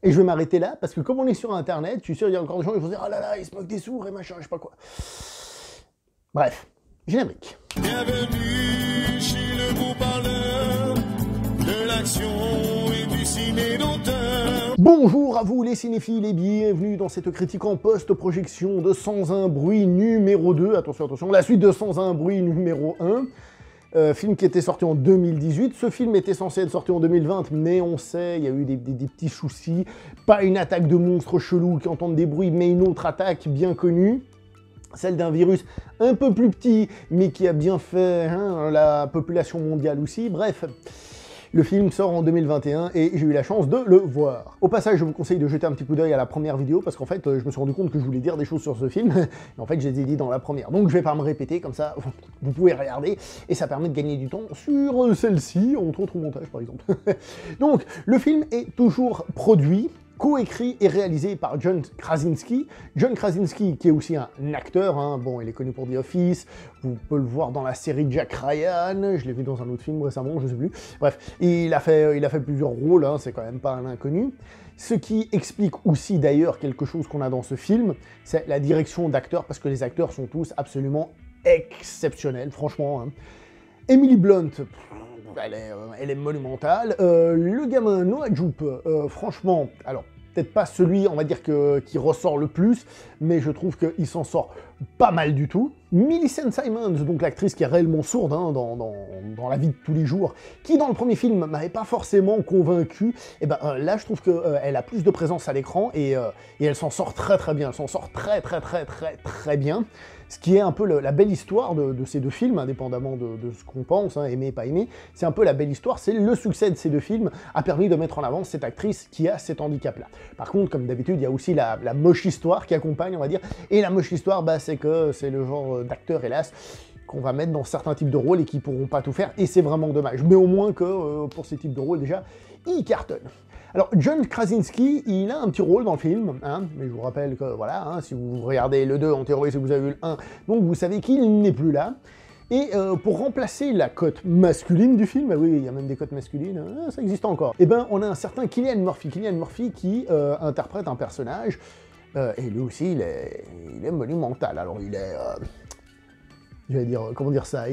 Et je vais m'arrêter là, parce que comme on est sur Internet, je suis sûr qu'il y a encore des gens qui vont dire « Ah là là, ils se moquent des sourds et machin, je sais pas quoi. » Bref, générique. Bienvenue chez le beau parleur de l'action et du ciné d'auteur. Bonjour à vous les cinéphiles et bienvenue dans cette critique en post-projection de Sans un bruit numéro 2. Attention, attention, la suite de Sans un bruit numéro 1. Film qui était sorti en 2018. Ce film était censé être sorti en 2020, mais on sait, il y a eu des petits soucis. Pas une attaque de monstres chelous qui entendent des bruits, mais une autre attaque bien connue. Celle d'un virus un peu plus petit, mais qui a bien fait la population mondiale aussi. Bref, le film sort en 2021 et j'ai eu la chance de le voir. Au passage, je vous conseille de jeter un petit coup d'œil à la première vidéo, parce qu'en fait, je me suis rendu compte que je voulais dire des choses sur ce film, mais en fait, je les ai dit dans la première. Donc, je vais pas me répéter, comme ça, vous pouvez regarder, et ça permet de gagner du temps sur celle-ci, entre autres au montage, par exemple. Donc, le film est toujours produit, coécrit et réalisé par John Krasinski. John Krasinski, qui est aussi un acteur, bon, il est connu pour The Office, vous pouvez le voir dans la série Jack Ryan, je l'ai vu dans un autre film récemment, je sais plus. Bref, il a fait plusieurs rôles, c'est quand même pas un inconnu. Ce qui explique aussi d'ailleurs quelque chose qu'on a dans ce film, c'est la direction d'acteurs, parce que les acteurs sont tous absolument exceptionnels, franchement. Emily Blunt, elle est monumentale. Le gamin Noah Jupe, franchement, alors peut-être pas celui, on va dire, qui ressort le plus, mais je trouve qu'il s'en sort pas mal du tout. Millicent Simmonds, donc l'actrice qui est réellement sourde dans la vie de tous les jours, qui dans le premier film m'avait pas forcément convaincu, et ben là je trouve qu'elle a plus de présence à l'écran et elle s'en sort très très bien, elle s'en sort très bien. Ce qui est un peu la belle histoire de ces deux films, indépendamment de ce qu'on pense, aimer, pas aimer, c'est un peu la belle histoire, c'est le succès de ces deux films a permis de mettre en avant cette actrice qui a cet handicap-là. Par contre, comme d'habitude, il y a aussi la moche histoire qui accompagne, on va dire, et la moche histoire, c'est que c'est le genre d'acteur, hélas, qu'on va mettre dans certains types de rôles et qui pourront pas tout faire, et c'est vraiment dommage. Mais au moins que, pour ces types de rôles, déjà, ils cartonnent. Alors, John Krasinski, il a un petit rôle dans le film, mais je vous rappelle que, voilà, si vous regardez le 2, en théorie, si vous avez vu le 1, donc vous savez qu'il n'est plus là. Et pour remplacer la cote masculine du film, oui, il y a même des cotes masculines, ça existe encore, et ben on a un certain Cillian Murphy qui interprète un personnage, et lui aussi, il est monumental. Alors, il est... j'allais dire, comment dire ça,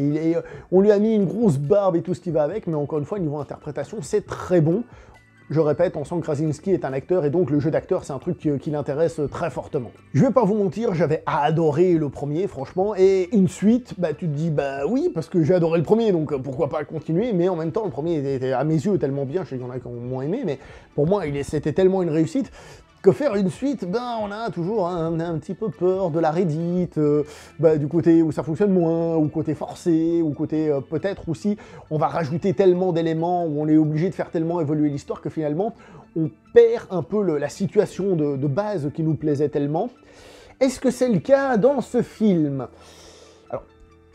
on lui a mis une grosse barbe et tout ce qui va avec, mais encore une fois, niveau interprétation, c'est très bon. Je répète, on sent que Krasinski est un acteur, et donc le jeu d'acteur, c'est un truc qui l'intéresse très fortement. Je vais pas vous mentir, j'avais adoré le premier, franchement, et une suite, tu te dis, oui, parce que j'ai adoré le premier, donc pourquoi pas continuer, mais en même temps, le premier était à mes yeux tellement bien, je sais qu'il y en a qui ont moins aimé, mais pour moi, c'était tellement une réussite, que faire une suite, on a toujours un petit peu peur de la redite, du côté où ça fonctionne moins, ou côté forcé, ou côté peut-être aussi, on va rajouter tellement d'éléments, où on est obligé de faire tellement évoluer l'histoire que finalement, on perd un peu la situation de base qui nous plaisait tellement. Est-ce que c'est le cas dans ce film ?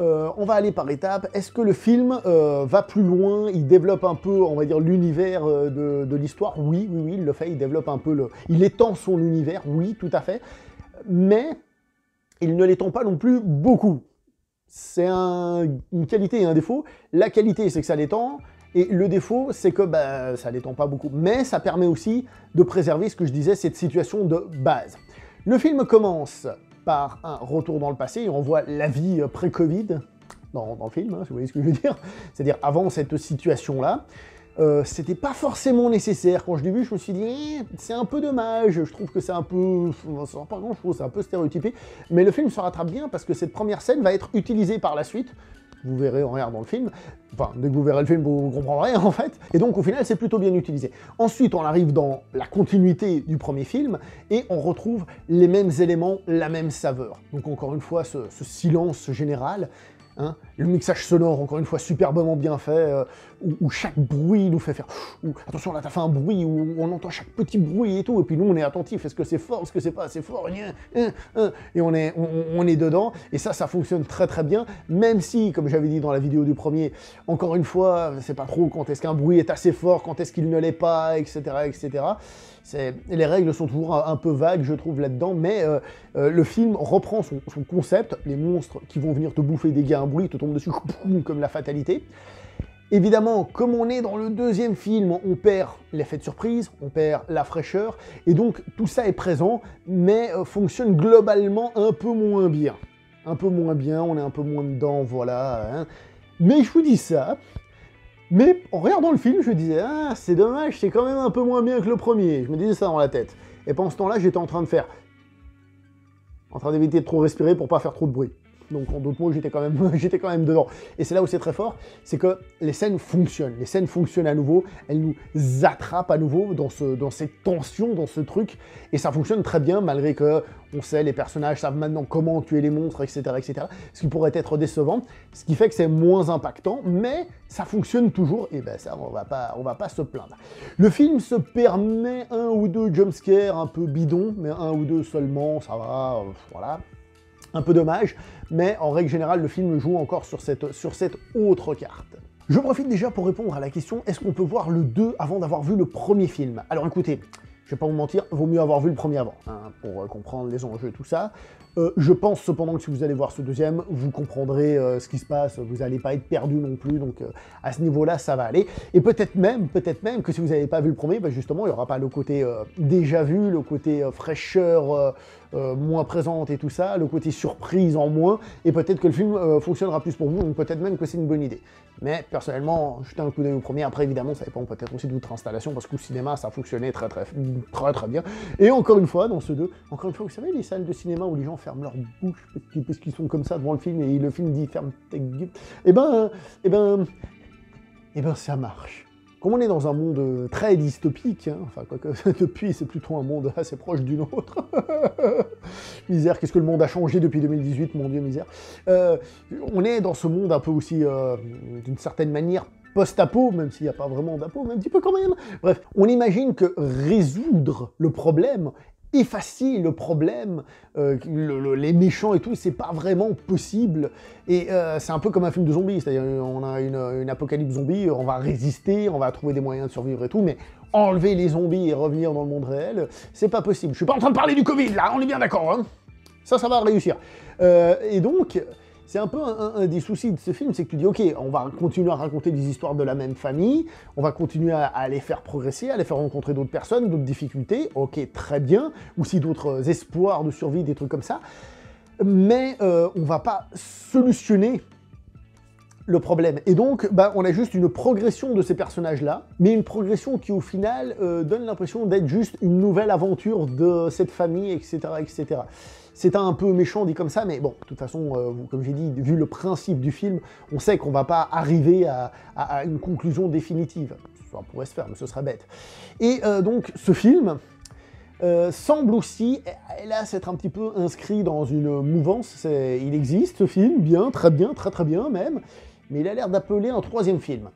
On va aller par étapes. Est-ce que le film va plus loin, il développe un peu, on va dire, l'univers de l'histoire? Oui, il le fait, il développe un peu il étend son univers, oui, tout à fait, mais il ne l'étend pas non plus beaucoup. C'est une qualité et un défaut. La qualité, c'est que ça l'étend, et le défaut, c'est que ça l'étend pas beaucoup. Mais ça permet aussi de préserver ce que je disais, cette situation de base. Le film commence par un retour dans le passé, et on voit la vie pré-Covid dans le film, si vous voyez ce que je veux dire, c'est-à-dire avant cette situation-là. C'était pas forcément nécessaire. Quand je l'ai vu, je me suis dit, c'est un peu dommage, je trouve que c'est un peu... c'est pas grand-chose, c'est un peu stéréotypé, mais le film se rattrape bien parce que cette première scène va être utilisée par la suite. Vous verrez en regardant le film, enfin, dès que vous verrez le film, vous comprendrez en fait, et donc au final, c'est plutôt bien utilisé. Ensuite, on arrive dans la continuité du premier film, et on retrouve les mêmes éléments, la même saveur. Donc encore une fois, ce silence général, le mixage sonore, encore une fois, superbement bien fait, où chaque bruit nous fait faire... attention, là, t'as fait un bruit, où on entend chaque petit bruit et tout, et puis nous, on est attentif, est-ce que c'est fort, est-ce que c'est pas assez fort, et on est dedans, et ça fonctionne très très bien, même si, comme j'avais dit dans la vidéo du premier, encore une fois, c'est pas trop quand est-ce qu'un bruit est assez fort, quand est-ce qu'il ne l'est pas, etc., etc. Les règles sont toujours un peu vagues, je trouve, là-dedans, mais le film reprend son concept, les monstres qui vont venir te bouffer, dès qu'il y a un bruit, te tombent dessus comme la fatalité, Évidemment, comme on est dans le deuxième film, on perd l'effet de surprise, on perd la fraîcheur, et donc tout ça est présent, mais fonctionne globalement un peu moins bien. Un peu moins bien, on est un peu moins dedans, voilà. Hein. Mais je vous dis ça, mais en regardant le film, je me disais, ah, c'est dommage, c'est quand même un peu moins bien que le premier. Je me disais ça dans la tête. Et pendant ce temps-là, j'étais en train d'éviter de trop respirer pour pas faire trop de bruit. Donc en d'autres mots, j'étais quand même dedans. Et c'est là où c'est très fort, c'est que les scènes fonctionnent. Les scènes fonctionnent à nouveau, elles nous attrapent à nouveau dans cette tension, dans ce truc. Et ça fonctionne très bien, malgré que on sait, les personnages savent maintenant comment tuer les monstres, etc., etc. Ce qui pourrait être décevant, ce qui fait que c'est moins impactant, mais ça fonctionne toujours, et ben ça, on va pas se plaindre. Le film se permet un ou deux jumpscares un peu bidons, mais un ou deux seulement, ça va, voilà. Un peu dommage, mais en règle générale, le film joue encore sur cette autre carte. Je profite déjà pour répondre à la question, est-ce qu'on peut voir le 2 avant d'avoir vu le premier film? Alors écoutez, je vais pas vous mentir, vaut mieux avoir vu le premier avant, hein, pour comprendre les enjeux et tout ça. Je pense cependant que si vous allez voir ce deuxième, vous comprendrez ce qui se passe, vous n'allez pas être perdu non plus, donc à ce niveau-là, ça va aller. Et peut-être même que si vous n'avez pas vu le premier, bah justement, il n'y aura pas le côté déjà vu, le côté fraîcheur moins présente et tout ça, le côté surprise en moins, et peut-être que le film fonctionnera plus pour vous, donc peut-être même que c'est une bonne idée. Mais personnellement, jetez un coup d'œil au premier, après évidemment, ça dépend peut-être aussi de votre installation, parce qu'au cinéma, ça fonctionnait très bien. Et encore une fois, dans ce 2, encore une fois, vous savez, les salles de cinéma où les gens ferment leur bouche parce qu'ils sont comme ça devant le film et le film dit ferme ta gueule, et ben ça marche. Comme on est dans un monde très dystopique, hein, enfin quoique depuis c'est plutôt un monde assez proche du nôtre, misère, qu'est-ce que le monde a changé depuis 2018, mon dieu misère, on est dans ce monde un peu aussi, d'une certaine manière, post-apo, même s'il n'y a pas vraiment d'apo, mais un petit peu quand même. Bref, on imagine que résoudre le problème, effacer le problème, les méchants et tout, c'est pas vraiment possible. Et c'est un peu comme un film de zombies, c'est-à-dire on a une apocalypse zombie, on va résister, on va trouver des moyens de survivre et tout, mais enlever les zombies et revenir dans le monde réel, c'est pas possible. Je suis pas en train de parler du Covid, là, on est bien d'accord, hein. Ça va réussir. Et donc, c'est un peu un des soucis de ce film, c'est que tu dis, ok, on va continuer à raconter des histoires de la même famille, on va continuer à les faire progresser, à les faire rencontrer d'autres personnes, d'autres difficultés, ok, très bien, aussi d'autres espoirs de survie, des trucs comme ça, mais on va pas solutionner le problème. Et donc, bah, on a juste une progression de ces personnages-là, mais une progression qui, au final, donne l'impression d'être juste une nouvelle aventure de cette famille, etc., etc. C'est un peu méchant dit comme ça, mais bon, de toute façon, comme j'ai dit, vu le principe du film, on sait qu'on va pas arriver à une conclusion définitive. Ça pourrait se faire, mais ce serait bête. Et donc, ce film semble aussi, hélas, être un petit peu inscrit dans une mouvance. Il existe, ce film, bien, très bien même, mais il a l'air d'appeler un troisième film.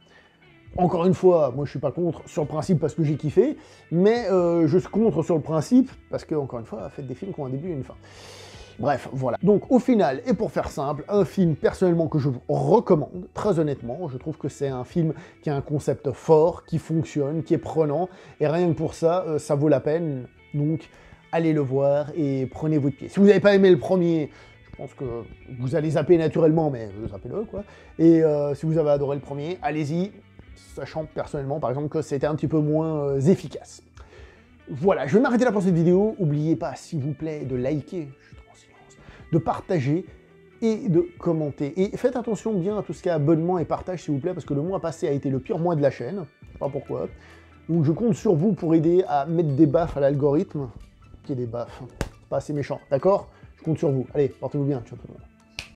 Encore une fois, moi je suis pas contre sur le principe parce que j'ai kiffé, mais je suis contre sur le principe parce que, encore une fois, faites des films qui ont un début et une fin. Bref, voilà. Donc au final, et pour faire simple, un film personnellement que je vous recommande, très honnêtement, je trouve que c'est un film qui a un concept fort, qui fonctionne, qui est prenant, et rien que pour ça, ça vaut la peine, donc allez le voir et prenez votre pied. Si vous n'avez pas aimé le premier, je pense que vous allez zapper naturellement, mais zappez-le, quoi. Et si vous avez adoré le premier, allez-y, sachant personnellement, par exemple, que c'était un petit peu moins efficace. Voilà, je vais m'arrêter là pour cette vidéo. N'oubliez pas, s'il vous plaît, de liker, je suis trop en silence, de partager et de commenter. Et faites attention bien à tout ce qui est abonnement et partage, s'il vous plaît, parce que le mois passé a été le pire mois de la chaîne. Je sais pas pourquoi. Donc je compte sur vous pour aider à mettre des baffes à l'algorithme. Qui est des baffes, pas assez méchant, d'accord? Je compte sur vous. Allez, portez-vous bien, ciao tout le monde.